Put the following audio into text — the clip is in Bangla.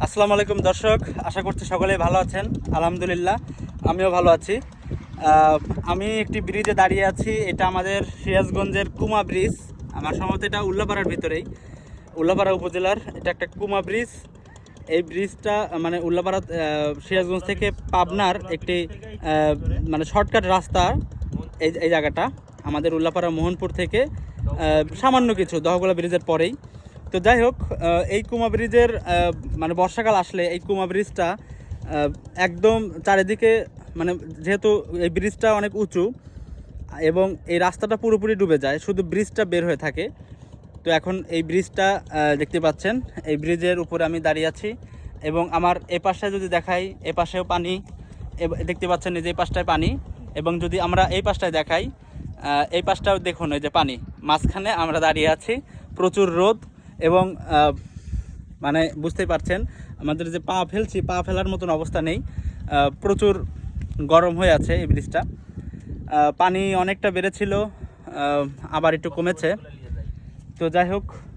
আসসালামু আলাইকুম দর্শক, আশা করছি সকলেই ভালো আছেন। আলহামদুলিল্লাহ আমিও ভালো আছি। আমি একটি ব্রিজে দাঁড়িয়ে আছি। এটা আমাদের সিরাজগঞ্জের কুমা ব্রিজ। আমার সম্ভবত এটা উল্লাপাড়ার ভিতরেই, উল্লাপাড়া উপজেলার এটা একটা কুমা ব্রিজ। এই ব্রিজটা মানে উল্লাপাড়া সিরাজগঞ্জ থেকে পাবনার একটি মানে শর্টকাট রাস্তা। এই জায়গাটা আমাদের উল্লাপাড়া মোহনপুর থেকে সামান্য কিছু দহগোলা ব্রিজের পরেই। তো যাই হোক, এই কুমা ব্রিজের মানে বর্ষাকাল আসলে এই কুমা ব্রিজটা একদম চারিদিকে, মানে যেহেতু এই ব্রিজটা অনেক উঁচু এবং এই রাস্তাটা পুরোপুরি ডুবে যায়, শুধু ব্রিজটা বের হয়ে থাকে। তো এখন এই ব্রিজটা দেখতে পাচ্ছেন, এই ব্রিজের উপরে আমি দাঁড়িয়ে আছি এবং আমার এ পাশে যদি দেখাই, এ পাশেও পানি দেখতে পাচ্ছেন, এই যে এই পাশটায় পানি। এবং যদি আমরা এই পাশটায় দেখাই, এই পাশটাও দেখুন, এই যে পানি, মাঝখানে আমরা দাঁড়িয়ে আছি। প্রচুর রোদ এবং মানে বুঝতেই পারছেন আমাদের যে পা ফেলছি, পা ফেলার মতন অবস্থা নেই। প্রচুর গরম হয়ে আছে এই ব্রিজটা। পানি অনেকটা বেড়েছিল, আবার একটু কমেছে। তো যাই হোক,